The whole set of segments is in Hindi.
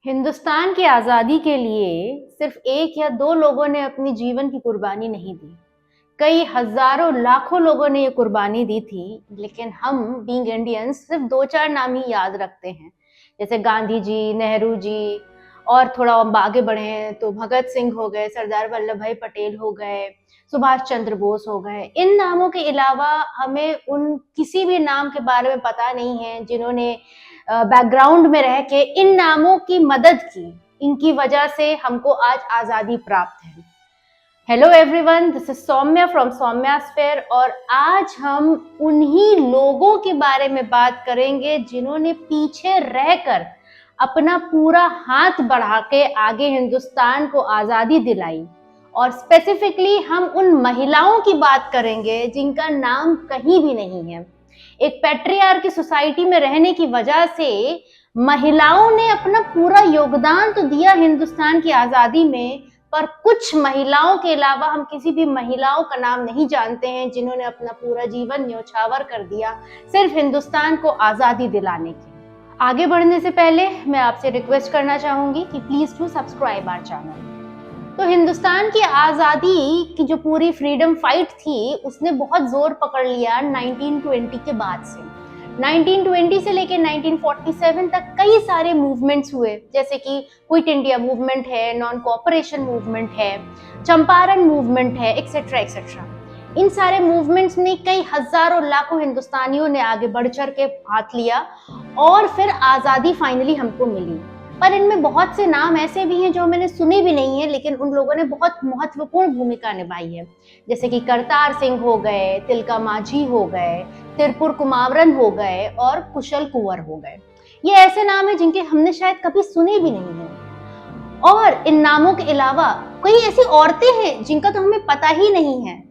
हिंदुस्तान की आज़ादी के लिए सिर्फ एक या दो लोगों ने अपनी जीवन की कुर्बानी नहीं दी। कई हज़ारों, लाखों लोगों ने ये कुर्बानी दी थी, लेकिन हम बीइंग इंडियंस सिर्फ 2-4 नाम ही याद रखते हैं। जैसे गांधी जी, नेहरू जी और थोड़ा हम आगे बढ़े हैं तो भगत सिंह हो गए, सरदार वल्लभ भाई पटेल हो गए, सुभाष चंद्र बोस हो गए। इन नामों के अलावा हमें उन किसी भी नाम के बारे में पता नहीं है जिन्होंने बैकग्राउंड में रह के इन नामों की मदद की। इनकी वजह से हमको आज आज़ादी प्राप्त है। Hello everyone, this is Saumya from Saumya sphere और आज हम उन्हीं लोगों के बारे में बात करेंगे जिन्होंने पीछे रहकर अपना पूरा हाथ बढ़ा के आगे हिंदुस्तान को आज़ादी दिलाई। और स्पेसिफिकली हम उन महिलाओं की बात करेंगे जिनका नाम कहीं भी नहीं है। एक पैट्रियार्की सोसाइटी में रहने की वजह से महिलाओं ने अपना पूरा योगदान तो दिया हिंदुस्तान की आज़ादी में, पर कुछ महिलाओं के अलावा हम किसी भी महिलाओं का नाम नहीं जानते हैं जिन्होंने अपना पूरा जीवन न्योछावर कर दिया सिर्फ हिंदुस्तान को आज़ादी दिलाने के। आगे बढ़ने से पहले मैं आपसे रिक्वेस्ट करना चाहूंगी कि please to subscribe our channel. तो हिंदुस्तान की आज़ादी की जो पूरी फ्रीडम फाइट थी उसने बहुत जोर पकड़ लिया 1920 के बाद से। 1920 से लेकर 1947 तक कई सारे मूवमेंट्स हुए, जैसे कि क्विट इंडिया मूवमेंट है, नॉन कोऑपरेशन मूवमेंट है, चंपारण मूवमेंट है, एक्सेट्रा एक्सेट्रा। इन सारे मूवमेंट्स में कई हजारों लाखों हिंदुस्तानियों ने आगे बढ़ चढ़ के हाथ लिया और फिर आज़ादी फाइनली हमको मिली। पर इनमें बहुत से नाम ऐसे भी हैं जो मैंने सुने भी नहीं है, लेकिन उन लोगों ने बहुत महत्वपूर्ण भूमिका निभाई है। जैसे कि करतार सिंह हो गए, तिलका मांझी हो गए, तिरपुर कुमावरन हो गए और कुशल कुंवर हो गए। ये ऐसे नाम हैं जिनके हमने शायद कभी सुने भी नहीं है। और इन नामों के अलावा कई ऐसी औरतें हैं जिनका तो हमें पता ही नहीं है।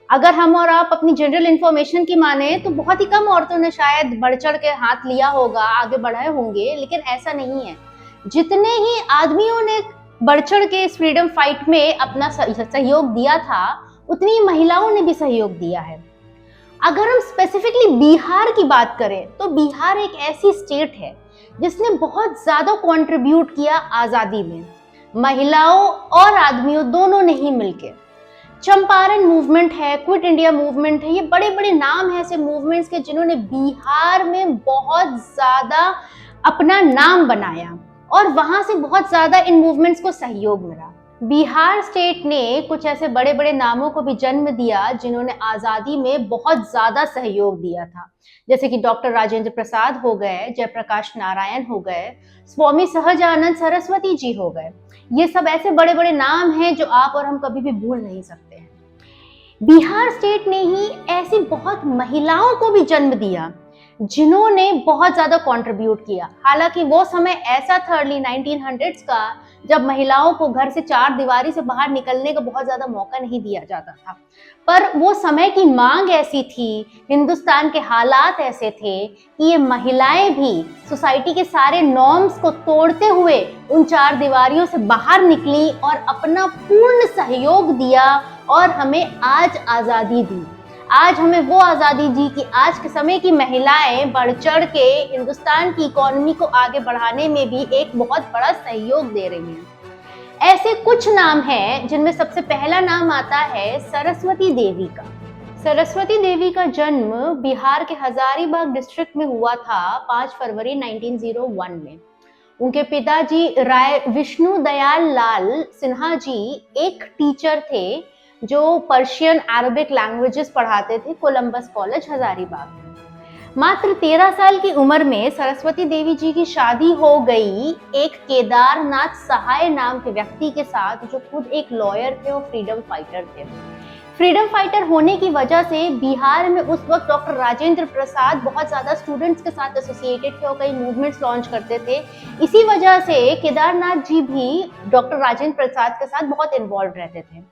अगर हम और आप अपनी जनरल इंफॉर्मेशन की माने तो बहुत ही कम औरतों ने शायद बढ़ चढ़ के हाथ लिया होगा, आगे बढ़ाए होंगे, लेकिन ऐसा नहीं है। जितने ही आदमियों ने बढ़ चढ़ के इस फ्रीडम फाइट में अपना सहयोग दिया था, उतनी महिलाओं ने भी सहयोग दिया है। अगर हम स्पेसिफिकली बिहार की बात करें तो बिहार एक ऐसी स्टेट है जिसने बहुत ज्यादा कंट्रीब्यूट किया आजादी में, महिलाओं और आदमियों दोनों ने ही मिलकर। चंपारण मूवमेंट है, क्विट इंडिया मूवमेंट है, ये बड़े बड़े नाम हैं ऐसे मूवमेंट्स के जिन्होंने बिहार में बहुत ज्यादा अपना नाम बनाया और वहां से बहुत ज्यादा इन मूवमेंट्स को सहयोग मिला। बिहार स्टेट ने कुछ ऐसे बड़े बड़े नामों को भी जन्म दिया जिन्होंने आजादी में बहुत ज्यादा सहयोग दिया था, जैसे कि डॉक्टर राजेंद्र प्रसाद हो गए, जयप्रकाश नारायण हो गए, स्वामी सहजानंद सरस्वती जी हो गए। ये सब ऐसे बड़े बड़े नाम हैं जो आप और हम कभी भी भूल नहीं सकते हैं। बिहार स्टेट ने ही ऐसी बहुत महिलाओं को भी जन्म दिया जिन्होंने बहुत ज्यादा कंट्रीब्यूट किया। हालांकि वो समय ऐसा था अर्ली 1900s का जब महिलाओं को घर से चार दीवारी से बाहर निकलने का बहुत ज्यादा मौका नहीं दिया जाता था, पर वो समय की मांग ऐसी थी, हिंदुस्तान के हालात ऐसे थे कि ये महिलाएं भी सोसाइटी के सारे नॉर्म्स को तोड़ते हुए उन चार दीवारियों से बाहर निकली और अपना पूर्ण सहयोग दिया और हमें आज आजादी दी। आज हमें वो आजादी दी कि आज के समय की महिलाएं बढ़ चढ़ के हिंदुस्तान की इकोनॉमी को आगे बढ़ाने में भी एक बहुत बड़ा सहयोग दे रही हैं। ऐसे कुछ नाम हैं जिनमें सबसे पहला नाम आता है सरस्वती देवी का। सरस्वती देवी का जन्म बिहार के हजारीबाग डिस्ट्रिक्ट में हुआ था 5 फरवरी 1901 में। उनके पिताजी राय विष्णु दयाल लाल सिन्हा जी एक टीचर थे जो पर्शियन अरबिक लैंग्वेजेस पढ़ाते थे कोलंबस कॉलेज हजारीबाग में। मात्र 13 साल की उम्र में सरस्वती देवी जी की शादी हो गई एक केदारनाथ सहाय नाम के व्यक्ति के साथ, जो खुद एक लॉयर थे और फ्रीडम फाइटर थे। फ्रीडम फाइटर होने की वजह से बिहार में उस वक्त डॉक्टर राजेंद्र प्रसाद बहुत ज्यादा स्टूडेंट्स के साथ एसोसिएटेड थे और कई मूवमेंट्स लॉन्च करते थे। इसी वजह से केदारनाथ जी भी डॉक्टर राजेंद्र प्रसाद के साथ बहुत इन्वॉल्व रहते थे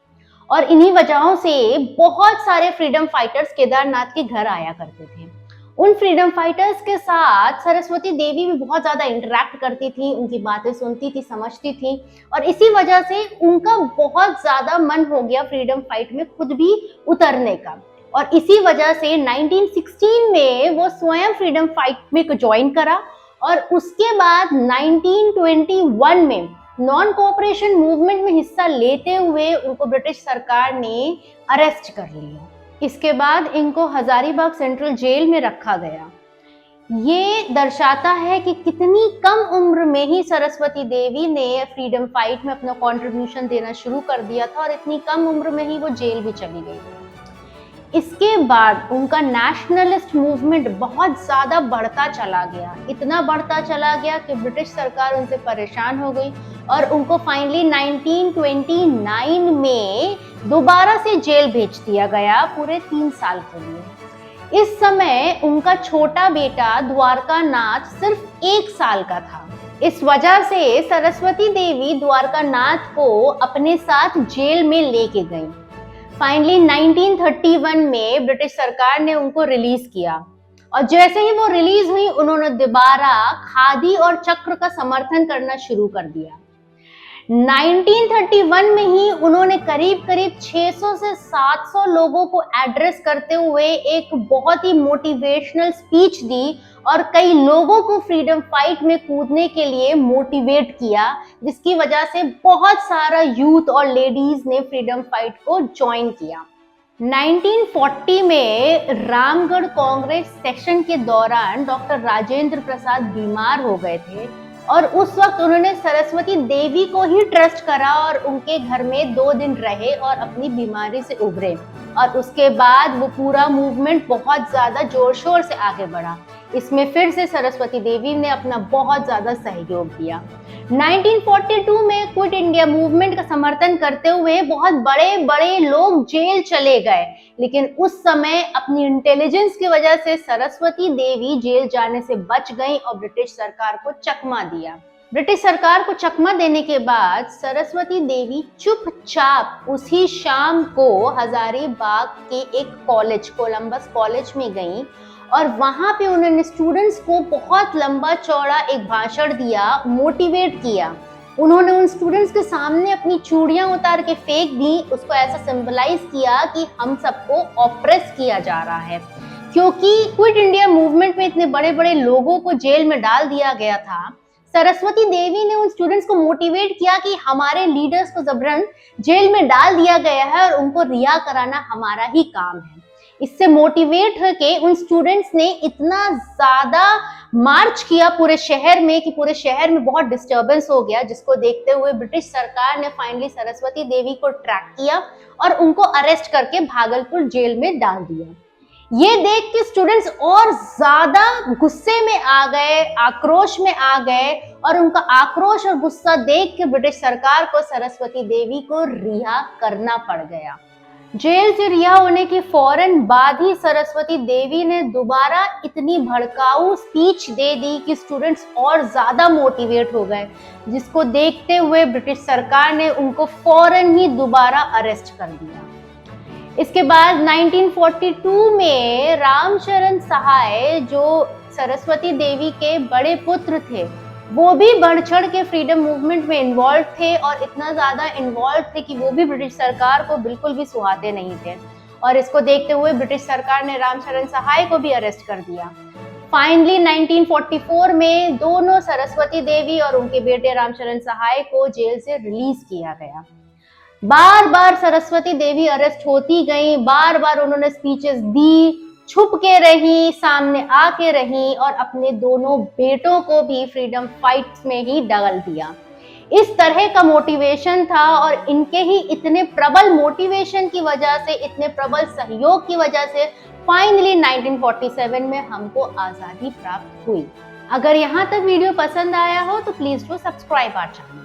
और इन्हीं वजहों से बहुत सारे फ्रीडम फाइटर्स केदारनाथ के घर आया करते थे। उन फ्रीडम फाइटर्स के साथ सरस्वती देवी भी बहुत ज्यादा इंटरेक्ट करती थी, उनकी बातें सुनती थी, समझती थी और इसी वजह से उनका बहुत ज्यादा मन हो गया फ्रीडम फाइट में खुद भी उतरने का। और इसी वजह से 1916 में वो स्वयं फ्रीडम फाइट में ज्वाइन करा और उसके बाद 1921 में नॉन कोऑपरेशन मूवमेंट में हिस्सा लेते हुए उनको ब्रिटिश सरकार ने अरेस्ट कर लिया। इसके बाद इनको हजारीबाग सेंट्रल जेल में रखा गया। ये दर्शाता है कि कितनी कम उम्र में ही सरस्वती देवी ने फ्रीडम फाइट में अपना कंट्रीब्यूशन देना शुरू कर दिया था और इतनी कम उम्र में ही वो जेल भी चली गई। इसके बाद उनका नेशनलिस्ट मूवमेंट बहुत ज़्यादा बढ़ता चला गया, इतना बढ़ता चला गया कि ब्रिटिश सरकार उनसे परेशान हो गई और उनको फाइनली 1929 में दोबारा से जेल भेज दिया गया पूरे 3 साल के लिए। इस समय उनका छोटा बेटा द्वारका नाथ सिर्फ 1 साल का था। इस वजह से सरस्वती देवी द्वारका नाथ को अपने साथ जेल में लेके गई। फाइनली 1931 में ब्रिटिश सरकार ने उनको रिलीज किया और जैसे ही वो रिलीज हुई उन्होंने दोबारा खादी और चक्र का समर्थन करना शुरू कर दिया। 1931 में ही उन्होंने करीब 600 से 700 लोगों को एड्रेस करते हुए एक बहुत ही मोटिवेशनल स्पीच दी और कई लोगों को फ्रीडम फाइट में कूदने के लिए मोटिवेट किया, जिसकी वजह से बहुत सारा यूथ और लेडीज ने फ्रीडम फाइट को ज्वाइन किया। 1940 में रामगढ़ कांग्रेस सेक्शन के दौरान डॉक्टर राजेंद्र प्रसाद बीमार हो गए थे और उस वक्त उन्होंने सरस्वती देवी को ही ट्रस्ट करा और उनके घर में 2 दिन रहे और अपनी बीमारी से उभरे और उसके बाद वो पूरा मूवमेंट बहुत ज्यादा जोर शोर से आगे बढ़ा। इसमें फिर से सरस्वती देवी ने अपना बहुत ज्यादा सहयोग दिया। 1942 में क्विट इंडिया मूवमेंट का समर्थन करते हुए बहुत बड़े बड़े लोग जेल चले गए, लेकिन उस समय अपनी इंटेलिजेंस की वजह से सरस्वती देवी जेल जाने से बच गई और ब्रिटिश सरकार को चकमा दिया। ब्रिटिश सरकार को चकमा देने के बाद सरस्वती देवी चुपचाप उसी शाम को हजारीबाग के एक कॉलेज, कोलंबस कॉलेज में गई और वहां पे उन्होंने स्टूडेंट्स को बहुत लंबा चौड़ा एक भाषण दिया, मोटिवेट किया। उन्होंने उन स्टूडेंट्स के सामने अपनी चूड़ियां उतार के फेंक दी, उसको ऐसा सिंबलाइज किया कि हम सबको ऑप्रेस किया जा रहा है, क्योंकि क्विट इंडिया मूवमेंट में इतने बड़े बड़े लोगों को जेल में डाल दिया गया था। सरस्वती देवी ने उन स्टूडेंट्स को मोटिवेट किया कि हमारे लीडर्स को जबरन जेल में डाल दिया गया है और उनको रिहा कराना हमारा ही काम है। इससे मोटिवेट होके उन स्टूडेंट्स ने इतना ज्यादा मार्च किया पूरे शहर में कि पूरे शहर में बहुत डिस्टर्बेंस हो गया, जिसको देखते हुए ब्रिटिश सरकार ने फाइनली सरस्वती देवी को ट्रैक किया और उनको अरेस्ट करके भागलपुर जेल में डाल दिया। ये देख के स्टूडेंट्स और ज्यादा गुस्से में आ गए, आक्रोश में आ गए और उनका आक्रोश और गुस्सा देख के ब्रिटिश सरकार को सरस्वती देवी को रिहा करना पड़ गया। जेल से रिहा होने के फौरन बाद ही सरस्वती देवी ने दोबारा इतनी भड़काऊ स्पीच दे दी कि स्टूडेंट्स और ज्यादा मोटिवेट हो गए, जिसको देखते हुए ब्रिटिश सरकार ने उनको फौरन ही दोबारा अरेस्ट कर दिया। इसके बाद 1942 में रामचरण सहाय, जो सरस्वती देवी के बड़े पुत्र थे, वो भी बढ़ चढ़ के फ्रीडम मूवमेंट में इन्वॉल्व थे और इतना ज्यादा इन्वॉल्व थे कि वो भी ब्रिटिश सरकार को बिल्कुल भी सुहाते नहीं थे और इसको देखते हुए ब्रिटिश सरकार ने रामचरण सहाय को भी अरेस्ट कर दिया। फाइनली 1944 में दोनों सरस्वती देवी और उनके बेटे रामचरण सहाय को जेल से रिलीज किया गया। बार बार सरस्वती देवी अरेस्ट होती गई, बार बार उन्होंने स्पीचेस दी, छुप के रही, सामने आके रही और अपने दोनों बेटों को भी फ्रीडम फाइट्स में ही डाल दिया। इस तरह का मोटिवेशन था और इनके ही इतने प्रबल मोटिवेशन की वजह से, इतने प्रबल सहयोग की वजह से फाइनली 1947 में हमको आजादी प्राप्त हुई। अगर यहाँ तक वीडियो पसंद आया हो तो please do subscribe our channel.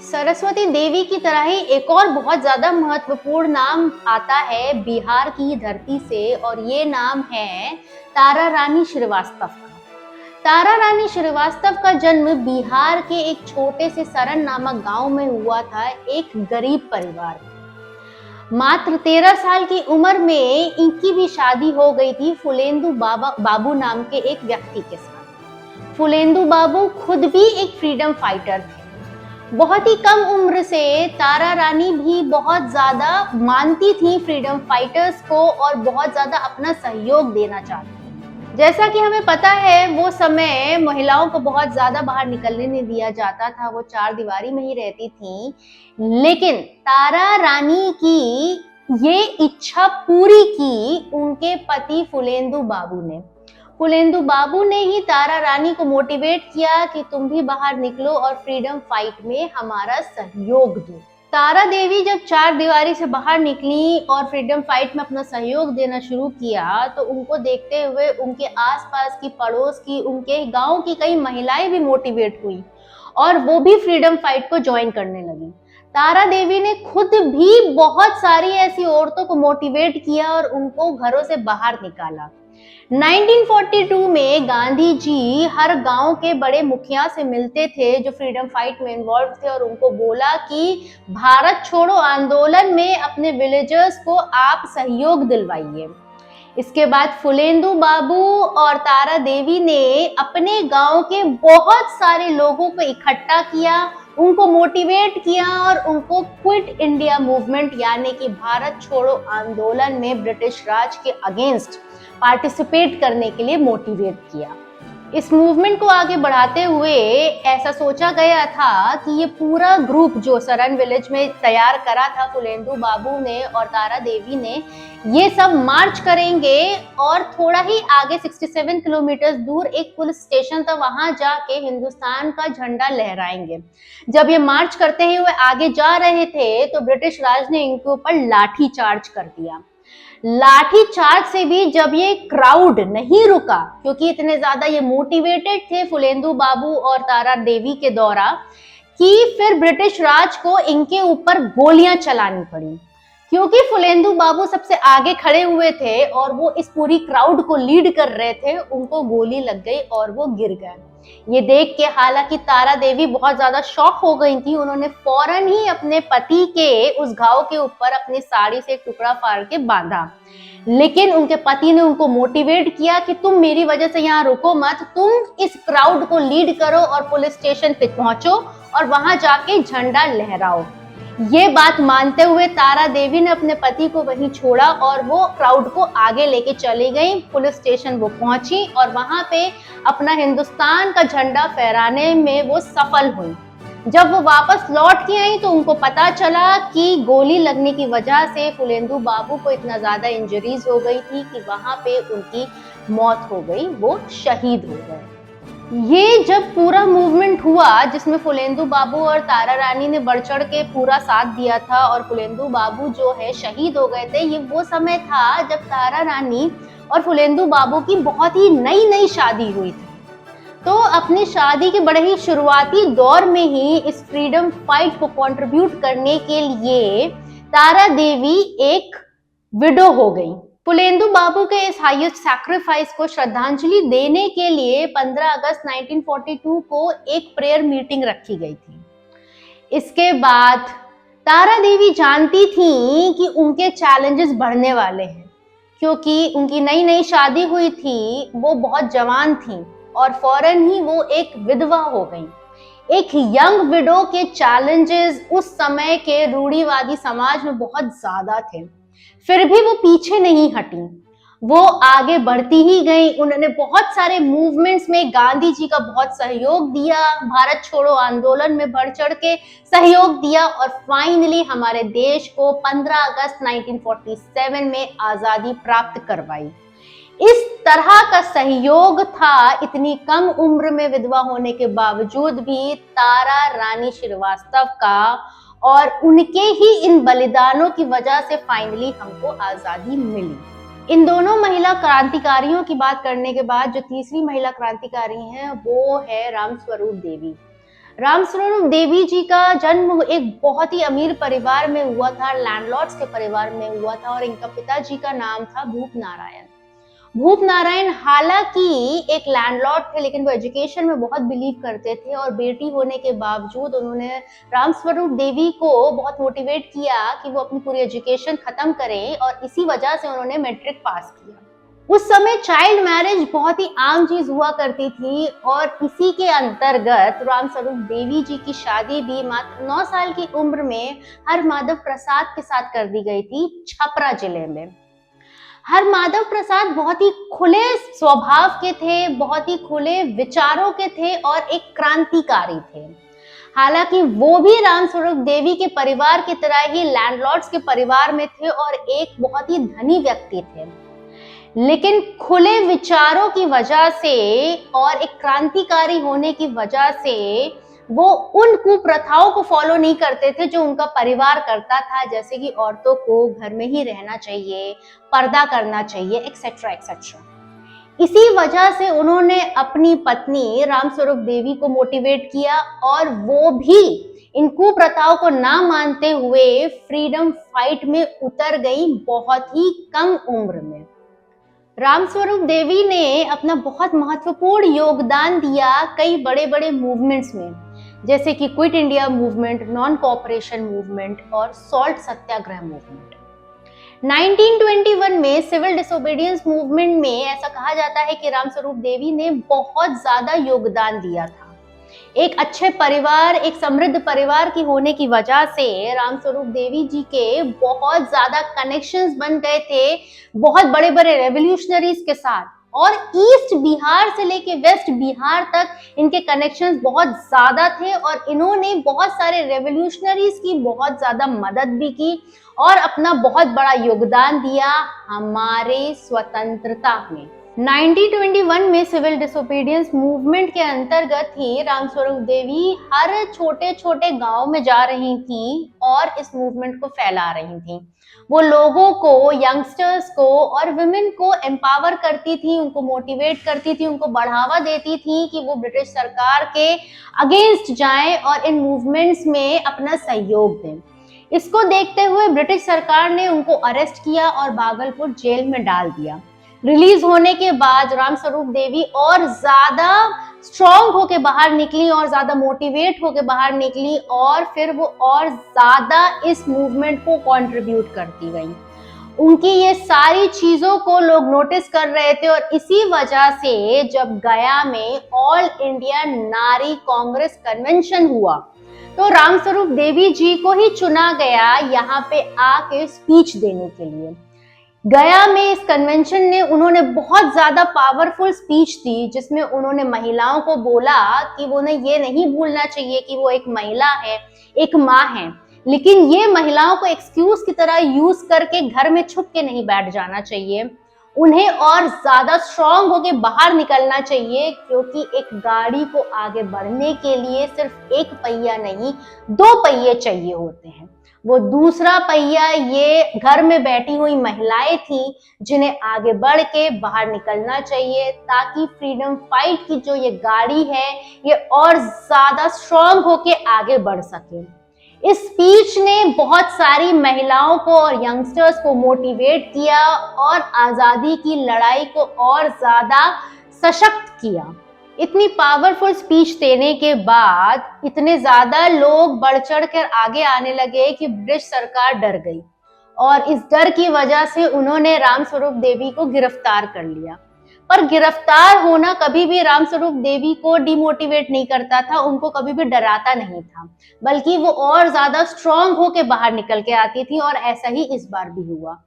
Saraswati Devi की तरह ही एक और बहुत ज्यादा महत्वपूर्ण नाम आता है बिहार की धरती से और ये नाम है तारा रानी श्रीवास्तव का। तारा रानी श्रीवास्तव का जन्म बिहार के एक छोटे से सरन नामक गांव में हुआ था, एक गरीब परिवार में। मात्र 13 साल की उम्र में इनकी भी शादी हो गई थी फुलेंदु बाबू नाम के एक व्यक्ति के साथ। फुलेंदु बाबू खुद भी एक फ्रीडम फाइटर थे। बहुत ही कम उम्र से तारा रानी भी बहुत ज्यादा मानती थी फ्रीडम फाइटर्स को और बहुत ज्यादा अपना सहयोग देना चाहती थी। जैसा कि हमें पता है वो समय महिलाओं को बहुत ज्यादा बाहर निकलने नहीं दिया जाता था, वो चार दीवारी में ही रहती थी। लेकिन तारा रानी की ये इच्छा पूरी की उनके पति फुलेंदु बाबू ने। फुलेंदु बाबू ने ही तारा रानी को मोटिवेट किया कि तुम भी बाहर निकलो और फ्रीडम फाइट में हमारा सहयोग दो। तारा देवी जब चार दीवारी से बाहर निकली और फ्रीडम फाइट में अपना सहयोग देना शुरू किया, तो उनको देखते हुए उनके आसपास की, पड़ोस की, उनके गांव की कई महिलाएं भी मोटिवेट हुई और वो भी फ्रीडम फाइट को ज्वाइन करने लगी। तारा देवी ने खुद भी बहुत सारी ऐसी औरतों को मोटिवेट किया और उनको घरों से बाहर निकाला। 1942 में गांधी जी हर गांव के बड़े मुखिया से मिलते थे जो फ्रीडम फाइट में इन्वॉल्व थे और उनको बोला कि भारत छोड़ो आंदोलन में अपने विलेजर्स को आप सहयोग दिलवाइए। इसके बाद फुलेंदु बाबू और तारा देवी ने अपने गांव के बहुत सारे लोगों को इकट्ठा किया, उनको मोटिवेट किया और उनको क्विट इंडिया मूवमेंट यानी कि भारत छोड़ो आंदोलन में ब्रिटिश राज के अगेंस्ट पार्टिसिपेट करने के लिए मोटिवेट किया। इस मूवमेंट को आगे बढ़ाते हुए ऐसा सोचा गया था कि ये पूरा ग्रुप जो सरन विलेज में तैयार करा था फुलेंदु बाबू ने और तारा देवी ने, ये सब मार्च करेंगे और थोड़ा ही आगे 67 किलोमीटर दूर एक पुलिस स्टेशन था, वहां जाके हिंदुस्तान का झंडा लहराएंगे। जब ये मार्च करते हुए आगे जा रहे थे तो ब्रिटिश राज ने इनके ऊपर लाठी चार्ज कर दिया। लाठी चार्ज से भी जब ये क्राउड नहीं रुका, क्योंकि इतने ज्यादा ये मोटिवेटेड थे फुलेंदु बाबू और तारा देवी के द्वारा, कि फिर ब्रिटिश राज को इनके ऊपर गोलियां चलानी पड़ी। क्योंकि फुलेंदु बाबू सबसे आगे खड़े हुए थे और वो इस पूरी क्राउड को लीड कर रहे थे, उनको गोली लग गई और वो गिर गए। ये देख के हालांकि तारा देवी बहुत ज्यादा शॉक हो गई थी, उन्होंने फौरन ही अपने पति के उस घाव के ऊपर अपनी साड़ी से एक टुकड़ा फाड़ के बांधा। लेकिन उनके पति ने उनको मोटिवेट किया कि तुम मेरी वजह से यहाँ रुको मत, तुम इस क्राउड को लीड करो और पुलिस स्टेशन पे पहुंचो और वहां जाके झंडा लहराओ। ये बात मानते हुए तारा देवी ने अपने पति को वहीं छोड़ा और वो क्राउड को आगे लेके चली गई। पुलिस स्टेशन वो पहुंची और वहां पे अपना हिंदुस्तान का झंडा फहराने में वो सफल हुई। जब वो वापस लौट के आई तो उनको पता चला कि गोली लगने की वजह से फुलेंदु बाबू को इतना ज्यादा इंजरीज हो गई थी कि वहां पे उनकी मौत हो गई, वो शहीद हो गए। ये जब पूरा मूवमेंट हुआ जिसमें फुलेंदु बाबू और तारा रानी ने बढ़ चढ़ के पूरा साथ दिया था और फुलेंदु बाबू जो है शहीद हो गए थे, ये वो समय था जब तारा रानी और फुलेंदु बाबू की बहुत ही नई शादी हुई थी। तो अपनी शादी के बड़े ही शुरुआती दौर में ही इस फ्रीडम फाइट को कंट्रीब्यूट करने के लिए तारा देवी एक विडो हो गई। फुलेंदु बाबू के इस हाईएस्ट सैक्रिफाइस को श्रद्धांजलि देने के लिए 15 अगस्त 1942 को एक प्रेयर मीटिंग रखी गई थी। इसके बाद तारा देवी जानती थी कि उनके चैलेंजेस बढ़ने वाले हैं, क्योंकि उनकी नई शादी हुई थी, वो बहुत जवान थी और फौरन ही वो एक विधवा हो गई। एक यंग विडो के चैलेंजेस उस समय के रूढ़िवादी समाज में बहुत ज्यादा थे, फिर भी वो पीछे नहीं हटी, वो आगे बढ़ती ही गई। उन्होंने बहुत सारे मूवमेंट्स में गांधी जी का बहुत सहयोग दिया, भारत छोड़ो आंदोलन में बढ़ चढ़ के सहयोग दिया और फाइनली हमारे देश को 15 अगस्त 1947 में आजादी प्राप्त करवाई। इस तरह का सहयोग था इतनी कम उम्र में विधवा होने के बावजूद भी तारा रानी श्रीवास्तव का, और उनके ही इन बलिदानों की वजह से फाइनली हमको आजादी मिली। इन दोनों महिला क्रांतिकारियों की बात करने के बाद जो तीसरी महिला क्रांतिकारी हैं वो है रामस्वरूप देवी। रामस्वरूप देवी जी का जन्म एक बहुत ही अमीर परिवार में हुआ था, लैंडलॉर्ड्स के परिवार में हुआ था और इनका पिताजी का नाम था भूप नारायण। भूप नारायण हालांकि एक लैंडलॉर्ड थे, लेकिन वो एजुकेशन में बहुत बिलीव करते थे और बेटी होने के बावजूद उन्होंने रामस्वरूप देवी को बहुत मोटिवेट किया कि वो अपनी पूरी एजुकेशन खत्म करें और इसी वजह से उन्होंने मैट्रिक पास किया। उस समय चाइल्ड मैरिज बहुत ही आम चीज हुआ करती थी और इसी के अंतर्गत रामस्वरूप देवी जी की शादी भी मात्र 9 साल की उम्र में हरमाधव प्रसाद के साथ कर दी गई थी, छपरा जिले में। हरमाधव प्रसाद बहुत ही खुले स्वभाव के थे, बहुत ही खुले विचारों के थे और एक क्रांतिकारी थे। हालांकि वो भी रामस्वरूप देवी के परिवार की तरह ही लैंडलॉर्ड्स के परिवार में थे और एक बहुत ही धनी व्यक्ति थे, लेकिन खुले विचारों की वजह से और एक क्रांतिकारी होने की वजह से वो उन कुप्रथाओं को फॉलो नहीं करते थे जो उनका परिवार करता था, जैसे कि औरतों को घर में ही रहना चाहिए, पर्दा करना चाहिए, एक्सेट्रा एक्सेट्रा। इसी वजह से उन्होंने अपनी पत्नी रामस्वरूप देवी को मोटिवेट किया और वो भी इन कुप्रथाओं को ना मानते हुए फ्रीडम फाइट में उतर गई बहुत ही कम उम्र में। रामस्वरूप देवी ने अपना बहुत महत्वपूर्ण योगदान दिया कई बड़े बड़े मूवमेंट्स में, जैसे कि quit India movement, non cooperation movement और सॉल्ट सत्याग्रह मूवमेंट। 1921 में सिविल डिसोबीडियंस मूवमेंट में ऐसा कहा जाता है कि रामस्वरूप देवी ने बहुत ज्यादा योगदान दिया था। एक अच्छे परिवार, एक समृद्ध परिवार की होने की वजह से रामस्वरूप देवी जी के बहुत ज्यादा कनेक्शंस बन गए थे बहुत बड़े बड़े रेवोल्यूशनरीज के साथ, और ईस्ट बिहार से लेके वेस्ट बिहार तक इनके कनेक्शंस बहुत ज्यादा थे और इन्होंने बहुत सारे रेवोल्यूशनरीज की बहुत ज्यादा मदद भी की और अपना बहुत बड़ा योगदान दिया हमारे स्वतंत्रता में। 1921 में सिविल डिसोबीडियंस मूवमेंट के अंतर्गत ही रामस्वरूप देवी हर छोटे छोटे गांव में जा रही थी और इस मूवमेंट को फैला रही थी। वो लोगों को, यंगस्टर्स को और वुमेन को एम्पावर करती थी, उनको मोटिवेट करती थी, उनको बढ़ावा देती थी कि वो ब्रिटिश सरकार के अगेंस्ट जाएं और इन मूवमेंट्स में अपना सहयोग दें। इसको देखते हुए ब्रिटिश सरकार ने उनको अरेस्ट किया और भागलपुर जेल में डाल दिया। रिलीज होने के बाद रामस्वरूप देवी और ज्यादा स्ट्रॉन्ग होके बाहर निकली और ज्यादा मोटिवेट होके बाहर निकली और फिर वो और ज्यादा इस मूवमेंट को कंट्रीब्यूट करती गई। उनकी ये सारी चीजों को लोग नोटिस कर रहे थे और इसी वजह से जब गया में ऑल इंडिया नारी कांग्रेस कन्वेंशन हुआ तो रामस्वरूप देवी जी को ही चुना गया यहाँ पे आके स्पीच देने के लिए। गया में इस कन्वेंशन ने उन्होंने बहुत ज्यादा पावरफुल स्पीच दी, जिसमें उन्होंने महिलाओं को बोला कि उन्हें ये नहीं भूलना चाहिए कि वो एक महिला है, एक माँ है, लेकिन ये महिलाओं को एक्सक्यूज की तरह यूज करके घर में छुप के नहीं बैठ जाना चाहिए। उन्हें और ज्यादा स्ट्रॉन्ग होके बाहर निकलना चाहिए, क्योंकि एक गाड़ी को आगे बढ़ने के लिए सिर्फ एक पहिया नहीं, दो पहिए चाहिए होते हैं। वो दूसरा पहिया ये घर में बैठी हुई महिलाएं थी जिन्हें आगे बढ़ के बाहर निकलना चाहिए, ताकि फ्रीडम फाइट की जो ये गाड़ी है ये और ज्यादा स्ट्रॉन्ग होके आगे बढ़ सके। इस स्पीच ने बहुत सारी महिलाओं को और यंगस्टर्स को मोटिवेट किया और आजादी की लड़ाई को और ज्यादा सशक्त किया। इतनी पावरफुल स्पीच देने के बाद इतने ज्यादा लोग बढ़ चढ़ कर आगे आने लगे कि ब्रिटिश सरकार डर गई और इस डर की वजह से उन्होंने रामस्वरूप देवी को गिरफ्तार कर लिया। पर गिरफ्तार होना कभी भी रामस्वरूप देवी को डिमोटिवेट नहीं करता था, उनको कभी भी डराता नहीं था, बल्कि वो और ज्यादा स्ट्रॉन्ग होके बाहर निकल के आती थी और ऐसा ही इस बार भी हुआ।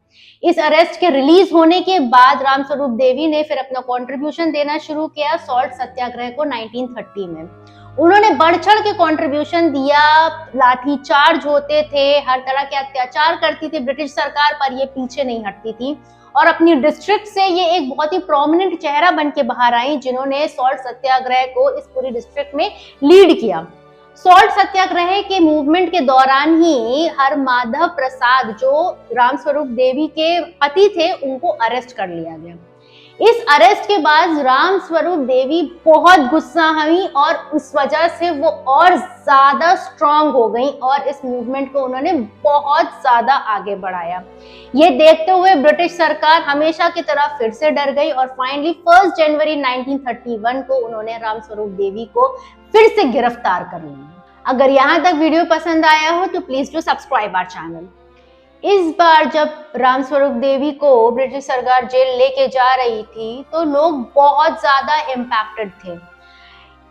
इस अरेस्ट के रिलीज होने के बाद रामस्वरूप देवी ने फिर अपना कंट्रीब्यूशन देना शुरू किया सॉल्ट सत्याग्रह को 1930 में। उन्होंने बढ़ चढ़ के कंट्रीब्यूशन दिया, लाठी चार्ज होते थे, हर तरह के अत्याचार करती थी ब्रिटिश सरकार, पर ये पीछे नहीं हटती थी और अपनी डिस्ट्रिक्ट से ये एक बहुत ही प्रोमिनेंट चेहरा बन के बाहर आई, जिन्होंने सॉल्ट सत्याग्रह को इस पूरी डिस्ट्रिक्ट में लीड किया। सॉल्ट सत्याग्रह के मूवमेंट के दौरान ही हरमाधव प्रसाद, जो रामस्वरूप देवी के पति थे, उनको अरेस्ट कर लिया गया। इस अरेस्ट के बाद रामस्वरूप देवी बहुत गुस्सा हुई और उस वजह से वो और ज्यादा स्ट्रॉन्ग हो गई और इस मूवमेंट को उन्होंने बहुत ज्यादा आगे बढ़ाया। ये देखते हुए ब्रिटिश सरकार हमेशा की तरह फिर से डर गई और फाइनली 1 जनवरी 1931 को उन्होंने रामस्वरूप देवी को फिर से गिरफ्तार कर लिया। अगर यहाँ तक वीडियो पसंद आया हो तो please do subscribe our channel. इस बार जब रामस्वरूप देवी को ब्रिटिश सरकार जेल लेके जा रही थी तो लोग बहुत ज्यादा इम्पैक्टेड थे।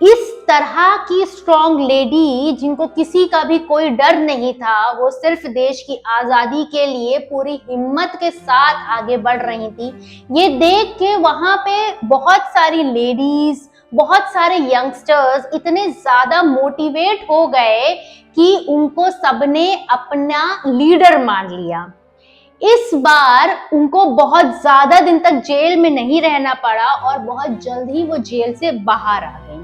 इस तरह की स्ट्रॉन्ग लेडी जिनको किसी का भी कोई डर नहीं था, वो सिर्फ देश की आजादी के लिए पूरी हिम्मत के साथ आगे बढ़ रही थी। ये देख के वहां पे बहुत सारी लेडीज, बहुत सारे यंगस्टर्स इतने ज्यादा मोटिवेट हो गए कि उनको सबने अपना लीडर मान लिया। इस बार उनको बहुत ज्यादा दिन तक जेल में नहीं रहना पड़ा और बहुत जल्द ही वो जेल से बाहर आ गई।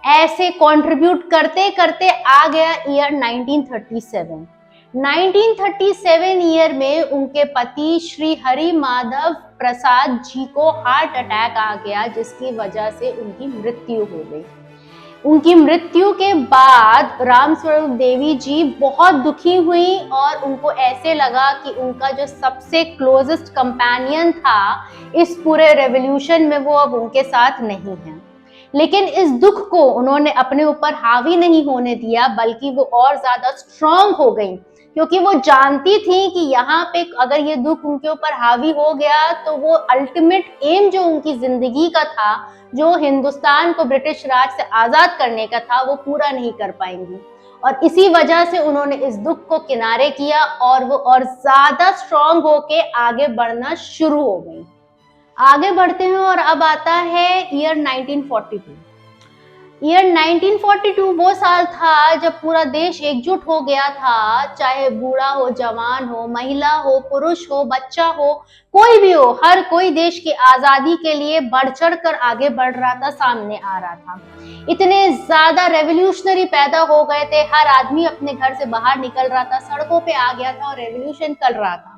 ऐसे कंट्रीब्यूट करते करते आ गया ईयर 1937। 1937 ईयर में उनके पति श्री हरि माधव प्रसाद जी को हार्ट अटैक आ गया, जिसकी वजह से उनकी मृत्यु हो गई। उनकी मृत्यु के बाद रामस्वरूप देवी जी बहुत दुखी हुई और उनको ऐसे लगा कि उनका जो सबसे क्लोजेस्ट कंपेनियन था इस पूरे रेवोल्यूशन में, वो अब उनके साथ नहीं है। लेकिन इस दुख को उन्होंने अपने ऊपर हावी नहीं होने दिया, बल्कि वो और ज्यादा स्ट्रांग हो गई, क्योंकि वो जानती थी कि यहाँ पे अगर ये दुख उनके ऊपर हावी हो गया तो वो अल्टीमेट एम जो उनकी जिंदगी का था, जो हिंदुस्तान को ब्रिटिश राज से आजाद करने का था, वो पूरा नहीं कर पाएंगी। और इसी वजह से उन्होंने इस दुख को किनारे किया और वो और ज्यादा स्ट्रांग होके आगे बढ़ना शुरू हो गई। आगे बढ़ते हैं और अब आता है ईयर 1942। ईयर 1942 वो साल था जब पूरा देश एकजुट हो गया था, चाहे बूढ़ा हो, जवान हो, महिला हो, पुरुष हो, बच्चा हो, कोई भी हो, हर कोई देश की आजादी के लिए बढ़ चढ़ कर आगे बढ़ रहा था, सामने आ रहा था। इतने ज्यादा रेवोल्यूशनरी पैदा हो गए थे, हर आदमी अपने घर से बाहर निकल रहा था, सड़कों पे आ गया था और रेवोल्यूशन कर रहा था।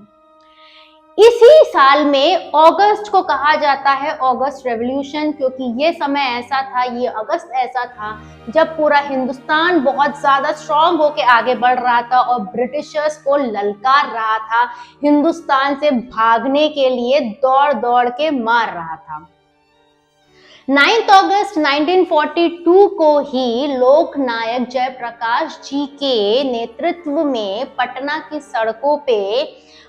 इसी साल में अगस्त को कहा जाता है अगस्त रेवोल्यूशन, क्योंकि ये समय ऐसा था, ये अगस्त ऐसा था जब पूरा हिंदुस्तान बहुत ज्यादा स्ट्रांग होके आगे बढ़ रहा था और ब्रिटिशर्स को ललकार रहा था, हिंदुस्तान से भागने के लिए दौड़ दौड़ के मार रहा था। 9 अगस्त 1942 को ही लोकनायक जयप्रकाश जी के नेतृत्व में पटना की सड़कों पे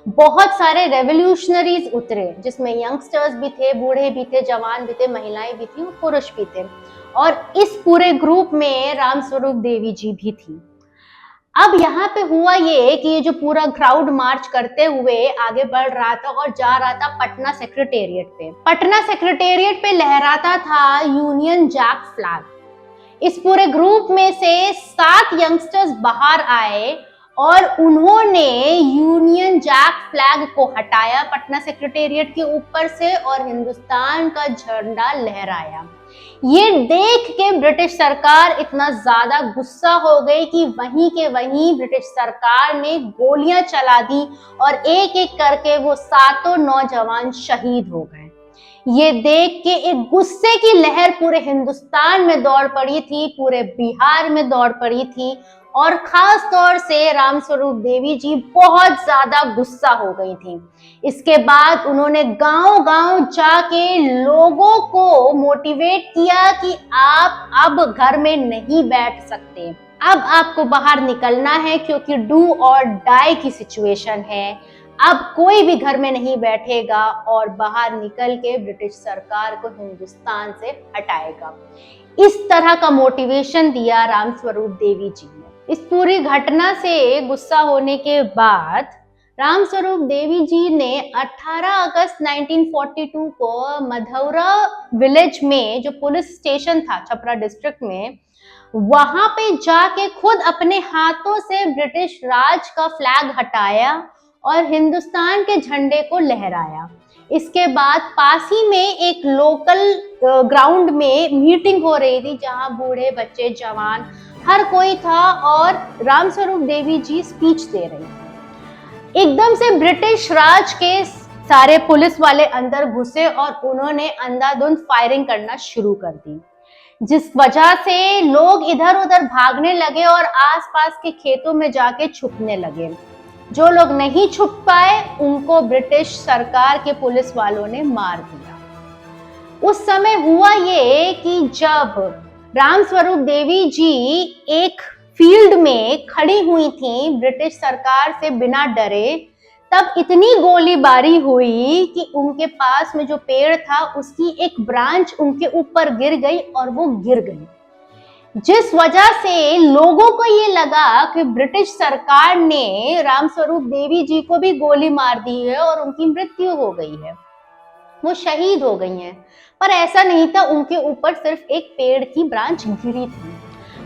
बहुत सारे रेवोल्यूशनरीज उतरे, जिसमें यंगस्टर्स भी थे, बूढ़े भी थे, जवान भी थे, महिलाएं भी थी और पुरुष भी थे। और इस पूरे ग्रुप में रामस्वरूप देवी जी भी थी। अब यहाँ पे हुआ ये कि ये जो पूरा क्राउड मार्च करते हुए आगे बढ़ रहा था और जा रहा था पटना सेक्रेटेरिएट पे। पटना सेक्रेटेरिएट पे लहराता था यूनियन जैक फ्लैग। इस पूरे ग्रुप में से 7 यंगस्टर्स बाहर आए और उन्होंने यूनियन जैक फ्लैग को हटाया पटना सेक्रेटेरिएट के ऊपर से और हिंदुस्तान का झंडा लहराया। ये देख के ब्रिटिश सरकार इतना ज्यादा गुस्सा हो गई कि वहीं के वहीं ब्रिटिश सरकार ने गोलियां चला दी और एक एक करके वो 7 नौजवान शहीद हो गए। ये देख के एक गुस्से की लहर पूरे हिंदुस्तान में दौड़ पड़ी थी, पूरे बिहार में दौड़ पड़ी थी और खास तौर से रामस्वरूप देवी जी बहुत ज्यादा गुस्सा हो गई थी। इसके बाद उन्होंने गांव-गांव जाके लोगों को मोटिवेट किया कि आप अब घर में नहीं बैठ सकते, अब आपको बाहर निकलना है, क्योंकि डू और डाई की सिचुएशन है। अब कोई भी घर में नहीं बैठेगा और बाहर निकल के ब्रिटिश सरकार को हिंदुस्तान से हटाएगा। इस तरह का मोटिवेशन दिया रामस्वरूप देवी जी ने। इस पूरी घटना से गुस्सा होने के बाद रामस्वरूप देवी जी ने 18 अगस्त 1942 को मधौरा विलेज में, जो पुलिस स्टेशन था छपरा डिस्ट्रिक्ट में, वहां पे जाके खुद अपने हाथों से ब्रिटिश राज का फ्लैग हटाया और हिंदुस्तान के झंडे को लहराया। इसके बाद पास ही में एक लोकल ग्राउंड में मीटिंग हो रही थी, जहां बूढ़े, बच्चे, जवान हर कोई था और रामस्वरूप देवी जी स्पीच दे रही थी। एकदम से ब्रिटिश राज के सारे पुलिस वाले अंदर घुसे और उन्होंने अंधाधुंध फायरिंग करना शुरू कर दी, जिस वजह से लोग इधर उधर भागने लगे और आसपास के खेतों में जाके छुपने लगे। जो लोग नहीं छुप पाए उनको ब्रिटिश सरकार के पुलिस वालों ने मार दिया। उस समय हुआ ये कि जब रामस्वरूप देवी जी एक फील्ड में खड़ी हुई थी ब्रिटिश सरकार से बिना डरे, तब इतनी गोलीबारी हुई कि उनके पास में जो पेड़ था उसकी एक ब्रांच उनके ऊपर गिर गई और वो गिर गई, जिस वजह से लोगों को ये लगा कि ब्रिटिश सरकार ने रामस्वरूप देवी जी को भी गोली मार दी है और उनकी मृत्यु हो गई है, वो शहीद हो गई हैं। पर ऐसा नहीं था, उनके ऊपर सिर्फ एक पेड़ की ब्रांच गिरी थी।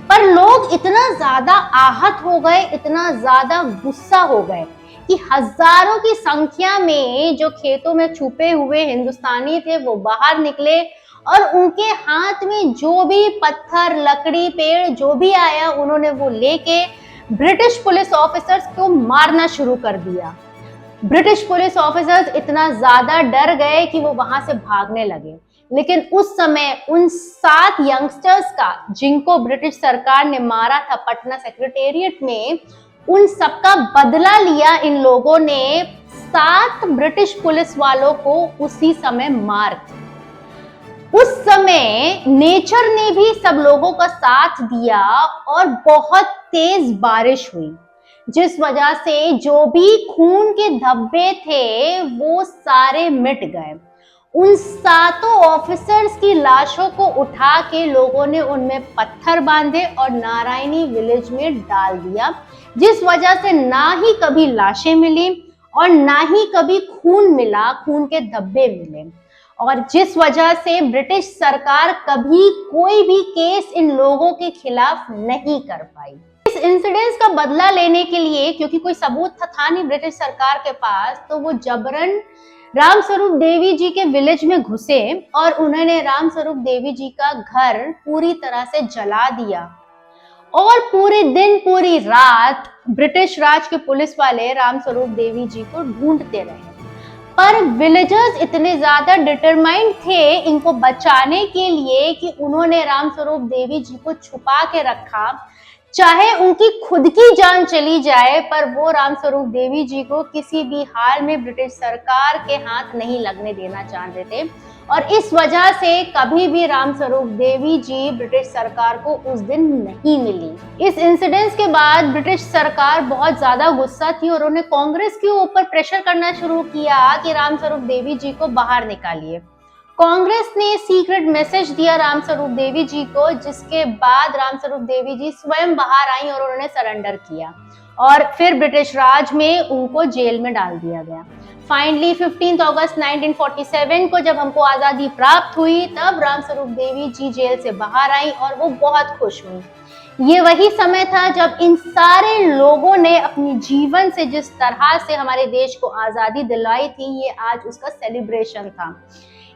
पर लोग इतना ज्यादा आहत हो गए, इतना ज्यादा गुस्सा हो गए कि हजारों की संख्या में जो खेतों में छुपे हुए हिंदुस्तानी थे वो बाहर निकले और उनके हाथ में जो भी पत्थर, लकड़ी, पेड़ जो भी आया उन्होंने वो लेके ब्रिटिश पुलिस ऑफिसर्स को मारना शुरू कर दिया। ब्रिटिश पुलिस ऑफिसर्स इतना ज्यादा डर गए कि वो वहां से भागने लगे। लेकिन उस समय उन 7 यंगस्टर्स का जिनको ब्रिटिश सरकार ने मारा था पटना सेक्रेटेरिएट में, उन सबका बदला लिया इन लोगों ने 7 ब्रिटिश पुलिस वालों को उसी समय मार। उस समय नेचर ने भी सब लोगों का साथ दिया और बहुत तेज बारिश हुई, जिस वजह से जो भी खून के धब्बे थे वो सारे मिट गए। उन 7 ऑफिसर्स की लाशों को उठा के लोगों ने उनमें पत्थर बांधे और नारायणी विलेज में डाल दिया, जिस वजह से ना ही कभी लाशें मिली और ना ही कभी खून मिला, खून के धब्बे मिले, और जिस वजह से ब्रिटिश सरकार कभी कोई भी केस इन लोगों के खिलाफ नहीं कर पाई। इस इंसिडेंस का बदला लेने के लिए, क्योंकि कोई सबूत था नहीं ब्रिटिश सरकार के पास, तो वो जबरन रामस्वरूप देवी जी के विलेज में घुसे और उन्होंने रामस्वरूप देवी जी का घर पूरी तरह से जला दिया। और पूरे दिन पूरी रात ब्रिटिश राज के पुलिस वाले रामस्वरूप देवी जी को ढूंढते रहे। पर विलेजर्स इतने ज्यादा डिटरमाइंड थे इनको बचाने के लिए कि उन्होंने रामस्वरूप देवी जी को छुपा के रखा, चाहे उनकी खुद की जान चली जाए, पर वो रामस्वरूप देवी जी को किसी भी हाल में ब्रिटिश सरकार के हाथ नहीं लगने देना चाहते थे। और इस वजह से कभी भी रामस्वरूप देवी जी ब्रिटिश सरकार को उस दिन नहीं मिली। इस इंसिडेंस के बाद ब्रिटिश सरकार बहुत ज्यादा गुस्सा थी और उन्होंने कांग्रेस के ऊपर प्रेशर करना शुरू किया कि रामस्वरूप देवी जी को बाहर निकालिए। कांग्रेस ने सीक्रेट मैसेज दिया रामस्वरूप देवी जी को, जिसके बाद रामस्वरूप देवी जी स्वयं बाहर आई और उन्होंने सरेंडर किया और फिर ब्रिटिश राज में उनको जेल में डाल दिया गया। फाइनली 15 अगस्त 1947 को जब हमको आजादी प्राप्त हुई, तब रामस्वरूप देवी जी जेल से बाहर आई और वो बहुत खुश हुई। ये वही समय था जब इन सारे लोगों ने अपनी जीवन से जिस तरह से हमारे देश को आजादी दिलाई थी, ये आज उसका सेलिब्रेशन था।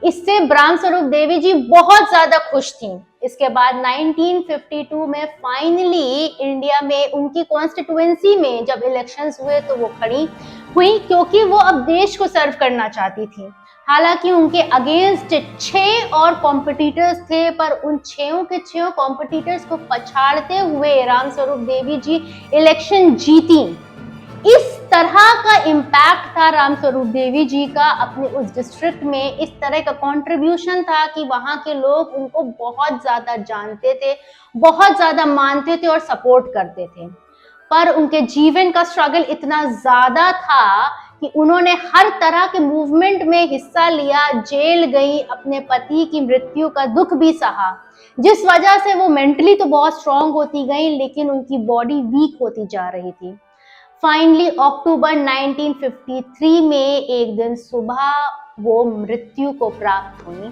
इससे रामस्वरूप देवी जी बहुत ज्यादा खुश थी। इसके बाद 1952 में फाइनली इंडिया में उनकी कॉन्स्टिट्यूएंसी में जब इलेक्शंस हुए तो वो खड़ी हुई, क्योंकि वो अब देश को सर्व करना चाहती थी। हालांकि उनके अगेंस्ट 6 और कॉम्पिटिटर्स थे, पर उन 6 के 6 कॉम्पिटिटर्स को पछाड़ते हुए रामस्वरूप देवी जी इलेक्शन जीती। इस तरह का इम्पैक्ट था रामस्वरूप देवी जी का अपने उस डिस्ट्रिक्ट में, इस तरह का कंट्रीब्यूशन था कि वहां के लोग उनको बहुत ज्यादा जानते थे, बहुत ज्यादा मानते थे और सपोर्ट करते थे। पर उनके जीवन का स्ट्रगल इतना ज्यादा था कि उन्होंने हर तरह के मूवमेंट में हिस्सा लिया, जेल गई, अपने पति की मृत्यु का दुख भी सहा, जिस वजह से वो मेंटली तो बहुत स्ट्रांग होती गई, लेकिन उनकी बॉडी वीक होती जा रही थी। फाइनली अक्टूबर 1953 में एक दिन सुबह वो मृत्यु को प्राप्त हुई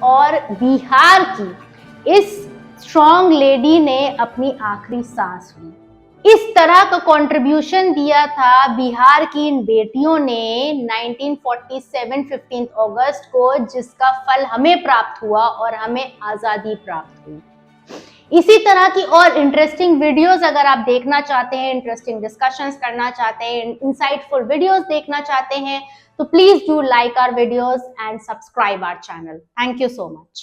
और बिहार की इस स्ट्रॉन्ग लेडी ने अपनी आखिरी सांस ली। इस तरह का कंट्रीब्यूशन दिया था बिहार की इन बेटियों ने 1947 15 अगस्त को, जिसका फल हमें प्राप्त हुआ और हमें आजादी प्राप्त हुई। इसी तरह की और इंटरेस्टिंग वीडियोस अगर आप देखना चाहते हैं, इंटरेस्टिंग डिस्कशंस करना चाहते हैं, इंसाइटफुल वीडियोस देखना चाहते हैं, तो please do like our videos and subscribe our channel. Thank you so much.